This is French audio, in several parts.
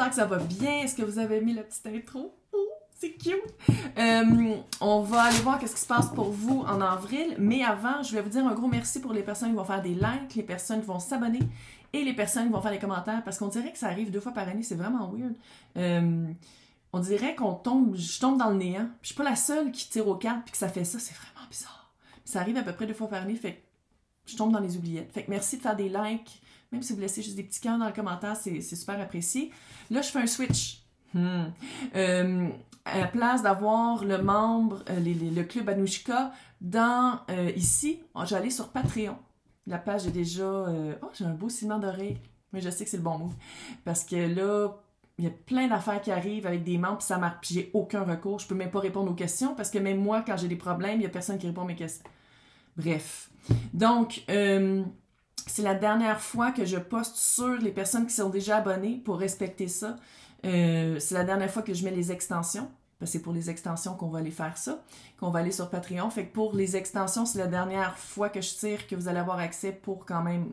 j'espère que ça va bien. Est-ce que vous avez aimé la petite intro? C'est cute! On va aller voir qu'est-ce qui se passe pour vous en avril, mais avant, je vais vous dire un gros merci pour les personnes qui vont faire des likes, les personnes qui vont s'abonner et les personnes qui vont faire des commentaires, parce qu'on dirait que ça arrive 2 fois par année, c'est vraiment weird. On dirait je tombe dans le néant. Puis je suis pas la seule qui tire aux cartes puis que ça fait ça, c'est vraiment bizarre. Puis ça arrive à peu près 2 fois par année, fait que je tombe dans les oubliettes. Fait que merci de faire des likes, même si vous laissez juste des petits cœurs dans le commentaire, c'est super apprécié. Là, je fais un switch. À la place d'avoir le membre, le club Anushka ici, j'allais sur Patreon. La page est déjà... j'ai un beau ciment d'oreille. Mais je sais que c'est le bon mot. Parce que là, il y a plein d'affaires qui arrivent avec des membres, puis ça marche, puis j'ai aucun recours. Je peux même pas répondre aux questions, parce que même moi, quand j'ai des problèmes, il y a personne qui répond à mes questions. Bref. Donc, c'est la dernière fois que je poste sur les personnes qui sont déjà abonnées pour respecter ça. C'est la dernière fois que je mets les extensions. C'est pour les extensions qu'on va aller faire ça, qu'on va aller sur Patreon. Fait que pour les extensions, c'est la dernière fois que je tire que vous allez avoir accès pour quand même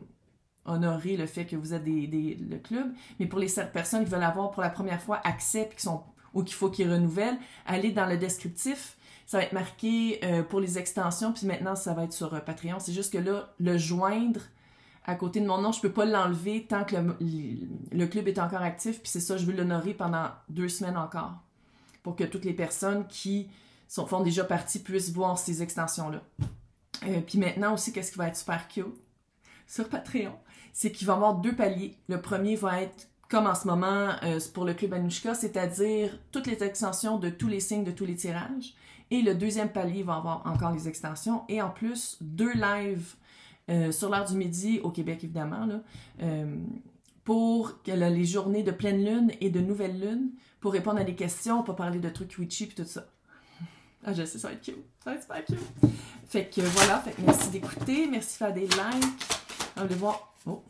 honorer le fait que vous êtes le club. Mais pour les personnes qui veulent avoir pour la première fois accès puis ou qu'il faut qu'ils renouvellent, allez dans le descriptif. Ça va être marqué pour les extensions, puis maintenant, ça va être sur Patreon. C'est juste que là, le joindre à côté de mon nom, je peux pas l'enlever tant que le club est encore actif. Puis c'est ça, je veux l'honorer pendant 2 semaines encore, pour que toutes les personnes qui font déjà partie puissent voir ces extensions-là. Puis maintenant aussi, qu'est-ce qui va être super cute sur Patreon, c'est qu'il va y avoir 2 paliers. Le premier va être, comme en ce moment, pour le club Anushka, c'est-à-dire toutes les extensions de tous les signes, de tous les tirages. Et le deuxième palier va avoir encore les extensions. Et en plus, 2 lives sur l'heure du midi, au Québec évidemment, là, pour les journées de pleine lune et de nouvelle lune, pour répondre à des questions, pour parler de trucs witchy et tout ça. Ah, je sais, ça va être cute. Ça va être super cute. Fait que voilà, fait que merci d'écouter, merci de faire des likes. On va aller voir. Oh.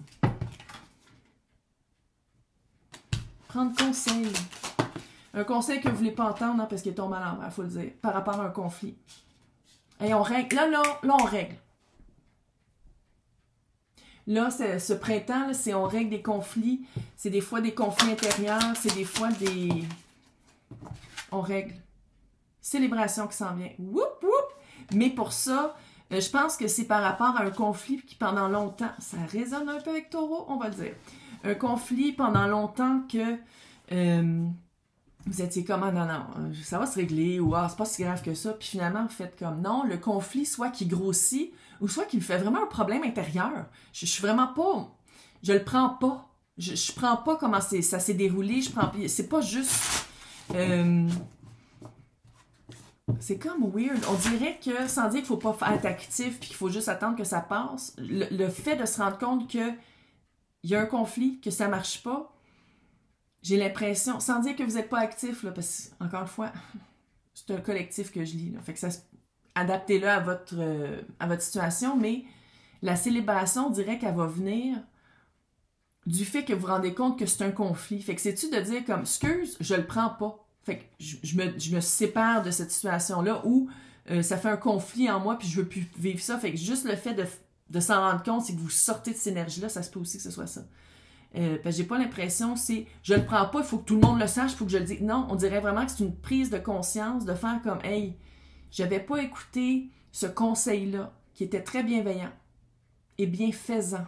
Prendre conseil. Un conseil que vous ne voulez pas entendre, hein, parce qu'il tombe à l'envers, il faut le dire, par rapport à un conflit. Et on règle. Là, on règle. Là, ce printemps, là, on règle des conflits. C'est des fois des conflits intérieurs, c'est des fois des... On règle. Célébration qui s'en vient. Whoop, whoop! Mais pour ça, je pense que c'est par rapport à un conflit qui, pendant longtemps, ça résonne un peu avec Taureau, on va le dire. Un conflit pendant longtemps que vous étiez comme, ah, non, ça va se régler, ou ah, c'est pas si grave que ça. Puis finalement, vous faites comme, non, le conflit, soit qui grossit, ou soit qui me fait vraiment un problème intérieur. Je suis vraiment pas, je le prends pas. Je prends pas comment ça s'est déroulé. C'est pas juste... c'est comme weird. On dirait que, sans dire qu'il faut pas être actif puis qu'il faut juste attendre que ça passe, le fait de se rendre compte que il y a un conflit, que ça marche pas, j'ai l'impression, sans dire que vous n'êtes pas actif, là, parce que, encore une fois, c'est un collectif que je lis, là, fait que adaptez-le à votre situation, mais la célébration, on dirait qu'elle va venir du fait que vous vous rendez compte que c'est un conflit. Fait que c'est-tu de dire comme, excuse, je le prends pas. Fait que je me sépare de cette situation-là où ça fait un conflit en moi puis je veux plus vivre ça. Fait que juste le fait de s'en rendre compte, c'est que vous sortez de cette énergie-là, ça se peut aussi que ce soit ça. Parce que j'ai pas l'impression, je le prends pas, il faut que tout le monde le sache, il faut que je le dise. Non, on dirait vraiment que c'est une prise de conscience de faire comme, hey, j'avais pas écouté ce conseil-là qui était très bienveillant et bienfaisant.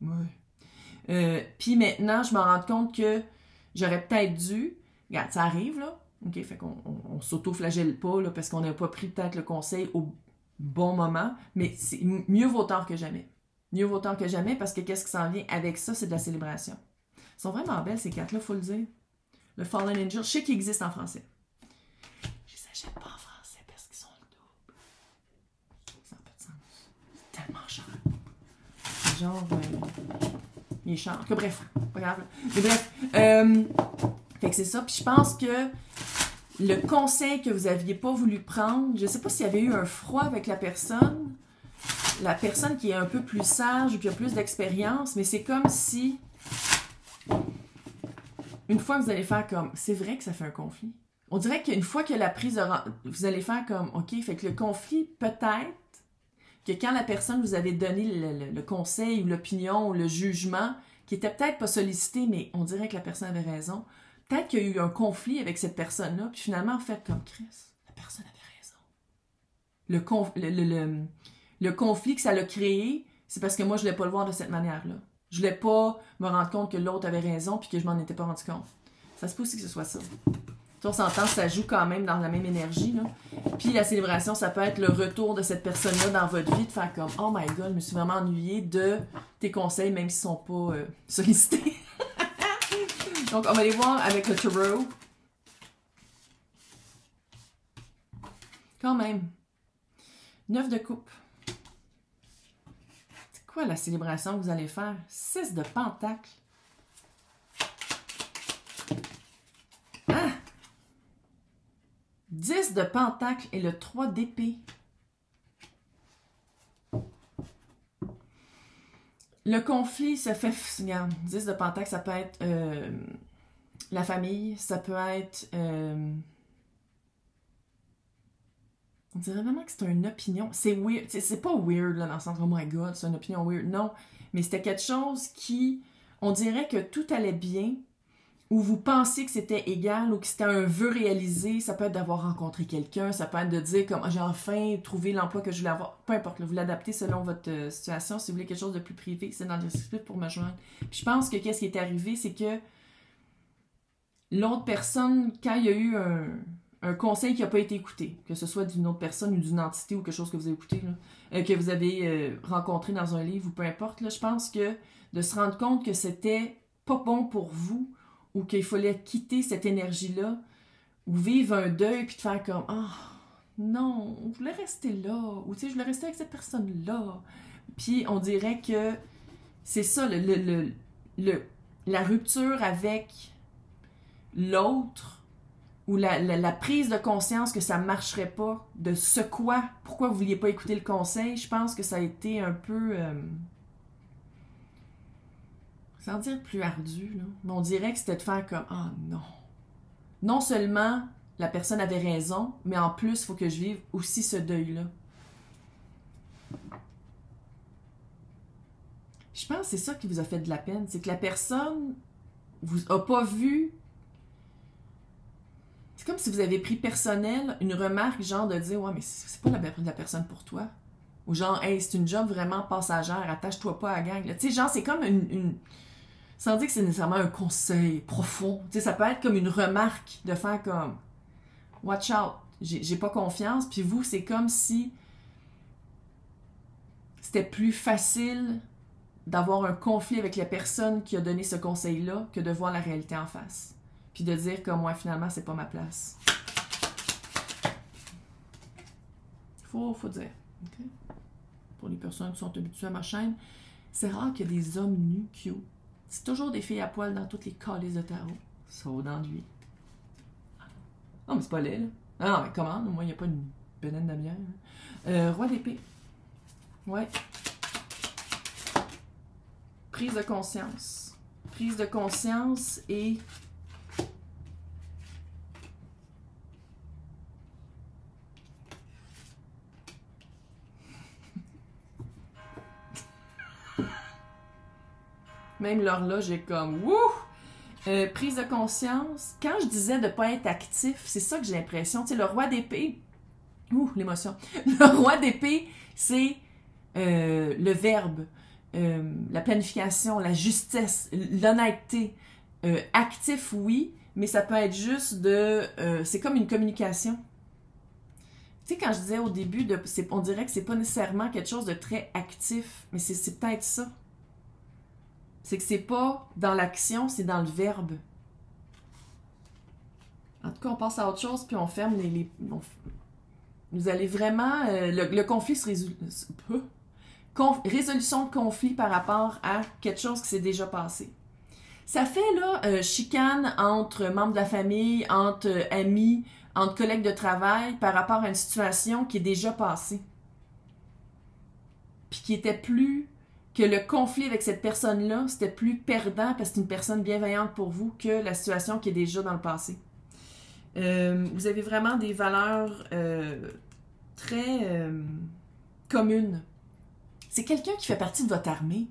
Ouais. Puis maintenant, je me rends compte que j'aurais peut-être dû. Regarde, ça arrive, là. OK, fait qu'on s'auto-flagelle pas, là, parce qu'on n'a pas pris peut-être le conseil au bon moment. Mais c'est mieux vaut tard que jamais. Mieux vaut tard que jamais, parce que qu'est-ce qui s'en vient avec ça, c'est de la célébration. Ils sont vraiment belles, ces cartes-là, faut le dire. Le Fallen Angel, je sais qu'ils existent en français. Je les achète pas en français parce qu'ils sont le double. Ça n'a pas de sens. C'est tellement cher. C'est genre... il est cher. Que bref, pas grave. Mais bref, fait que c'est ça. Puis je pense que le conseil que vous n'aviez pas voulu prendre, je ne sais pas s'il y avait eu un froid avec la personne qui est un peu plus sage ou qui a plus d'expérience, mais c'est comme si, une fois que vous allez faire comme, c'est vrai que ça fait un conflit. On dirait qu'une fois que la prise, vous allez faire comme, OK, fait que le conflit, peut-être que quand la personne vous avait donné le conseil ou l'opinion ou le jugement, qui était peut-être pas sollicité, mais on dirait que la personne avait raison. Peut-être qu'il y a eu un conflit avec cette personne-là, puis finalement, en fait, comme Chris, la personne avait raison. Le conflit que ça l'a créé, c'est parce que moi, je voulais pas le voir de cette manière-là. Je voulais pas me rendre compte que l'autre avait raison, puis que je m'en étais pas rendu compte. Ça se peut aussi que ce soit ça. On s'entend, ça joue quand même dans la même énergie, là. Puis la célébration, ça peut être le retour de cette personne-là dans votre vie, de faire comme « Oh my God, je me suis vraiment ennuyée de tes conseils, même s'ils sont pas sollicités. » Donc, on va aller voir avec le tarot. Quand même. 9 de coupe. C'est quoi la célébration que vous allez faire? 6 de pentacle. Ah! 10 de pentacle et le 3 d'épée. Le conflit se fait... Regarde, 10 de pentacle, ça peut être la famille, ça peut être... on dirait vraiment que c'est une opinion. C'est weird. C'est pas weird, là, dans le sens « Oh my God, c'est une opinion weird ». Non, mais c'était quelque chose qui... On dirait que tout allait bien, ou vous pensiez que c'était égal, ou que c'était un vœu réalisé. Ça peut être d'avoir rencontré quelqu'un, ça peut être de dire comme j'ai enfin trouvé l'emploi que je voulais avoir. Peu importe, là, vous l'adaptez selon votre situation. Si vous voulez quelque chose de plus privé, c'est dans le descriptif pour me joindre. Puis je pense que qu'est-ce qui est arrivé, c'est que l'autre personne, quand il y a eu un conseil qui n'a pas été écouté, que ce soit d'une autre personne ou d'une entité ou quelque chose que vous avez écouté, là, que vous avez rencontré dans un livre ou peu importe, là, je pense que de se rendre compte que c'était pas bon pour vous, ou qu'il fallait quitter cette énergie-là, ou vivre un deuil, puis de faire comme « Ah, non, je voulais rester là », ou tu sais, je voulais rester avec cette personne-là. Puis on dirait que c'est ça, la rupture avec l'autre, ou la prise de conscience que ça ne marcherait pas, de pourquoi vous ne vouliez pas écouter le conseil, je pense que ça a été un peu... sans dire plus ardu, là. Mais on dirait que c'était de faire comme « Ah non! » Non seulement la personne avait raison, mais en plus, il faut que je vive aussi ce deuil-là. Je pense que c'est ça qui vous a fait de la peine. C'est que la personne vous a pas vu... C'est comme si vous avez pris personnel une remarque, genre de dire « Ouais, mais c'est pas la personne pour toi. » Ou genre « Hey, c'est une job vraiment passagère, attache-toi pas à la gang. » Tu sais, genre, c'est comme une... Sans dire que c'est nécessairement un conseil profond. Tu sais, ça peut être comme une remarque de faire comme « Watch out, j'ai pas confiance. » Puis vous, c'est comme si c'était plus facile d'avoir un conflit avec la personne qui a donné ce conseil-là que de voir la réalité en face. Puis de dire comme « Ouais, finalement, c'est pas ma place. » Faut dire. Okay? Pour les personnes qui sont habituées à ma chaîne, c'est rare qu'il y ait des hommes nus cute. C'est toujours des filles à poil dans toutes les calices de tarot. Sauf dans lui. Non, mais c'est pas laid, là. Non, mais comment? Moi, il n'y a pas une bédaine de bière. Roi d'épée. Ouais. Prise de conscience. Prise de conscience et... Même l'horloge est comme wouh! Prise de conscience. Quand je disais de ne pas être actif, c'est ça que j'ai l'impression. Tu sais, le roi d'épée, l'émotion. Le roi d'épée, c'est le verbe, la planification, la justesse, l'honnêteté. Actif, oui, mais ça peut être juste c'est comme une communication. Tu sais, quand je disais au début, on dirait que c'est pas nécessairement quelque chose de très actif, mais c'est peut-être ça. C'est que c'est pas dans l'action, c'est dans le verbe. En tout cas, on passe à autre chose, puis on ferme vous allez vraiment... le conflit se résout... Résolution de conflit par rapport à quelque chose qui s'est déjà passé. Ça fait, là, chicane entre membres de la famille, entre amis, entre collègues de travail, par rapport à une situation qui est déjà passée. Puis qui était plus... que le conflit avec cette personne-là, c'était plus perdant parce que c'est une personne bienveillante pour vous que la situation qui est déjà dans le passé. Vous avez vraiment des valeurs très communes. C'est quelqu'un qui fait partie de votre armée.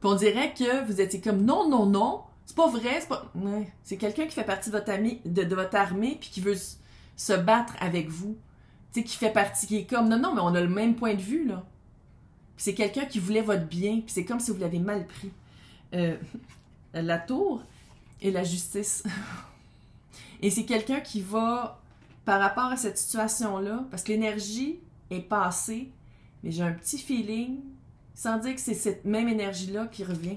Puis on dirait que vous étiez comme non, non, non, c'est pas vrai, c'est pas. Ouais. C'est quelqu'un qui fait partie de votre, de votre armée puis qui veut se battre avec vous. Tu sais, qui fait partie, qui est comme non, non, mais on a le même point de vue, là. Puis c'est quelqu'un qui voulait votre bien, puis c'est comme si vous l'avez mal pris. La tour et la justice. Et c'est quelqu'un qui va, par rapport à cette situation-là, parce que l'énergie est passée, mais j'ai un petit feeling, sans dire que c'est cette même énergie-là qui revient,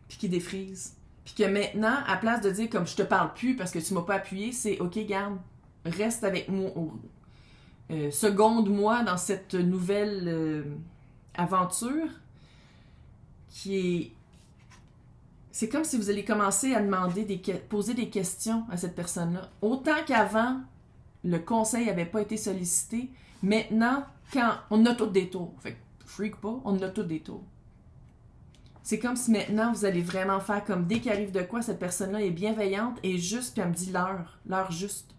puis qui défrise. Puis que maintenant, à place de dire comme je te parle plus parce que tu m'as pas appuyé, c'est ok, garde, reste avec moi, seconde-moi dans cette nouvelle aventure qui est. C'est comme si vous allez commencer à demander poser des questions à cette personne-là. Autant qu'avant, le conseil n'avait pas été sollicité, maintenant, quand on a tous des tours, fait que freak pas, on a tous des tours. C'est comme si maintenant, vous allez vraiment faire comme dès qu'il arrive de quoi, cette personne-là est bienveillante et juste, puis elle me dit l'heure juste.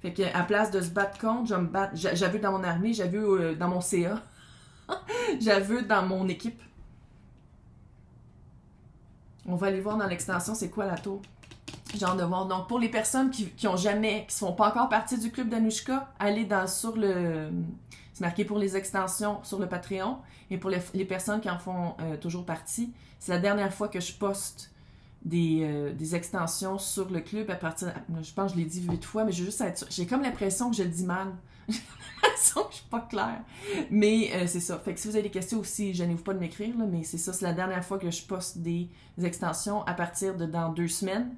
Fait qu'à place de se battre contre, je vais me battre. J'avais dans mon armée, j'avais dans mon CA, j'avais dans mon équipe. On va aller voir dans l'extension c'est quoi la tour. J'ai hâte de voir. Donc, pour les personnes qui ne font pas encore partie du club d'Anushka, allez sur le... C'est marqué pour les extensions sur le Patreon. Et pour les personnes qui en font toujours partie, c'est la dernière fois que je poste des extensions sur le club à partir... Je pense que je l'ai dit 8 fois, mais j'ai comme l'impression que je le dis mal. J'ai l'impression que je suis pas claire. Mais c'est ça. Fait que si vous avez des questions aussi, gênez-vous pas de m'écrire, là, mais c'est ça, c'est la dernière fois que je poste des extensions à partir de dans 2 semaines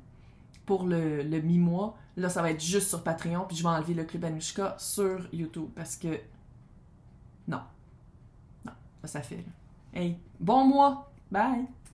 pour le mi-mois. Là, ça va être juste sur Patreon, puis je vais enlever le Club Anushka sur YouTube parce que... Non, ça fait. Là. Hey, bon mois! Bye!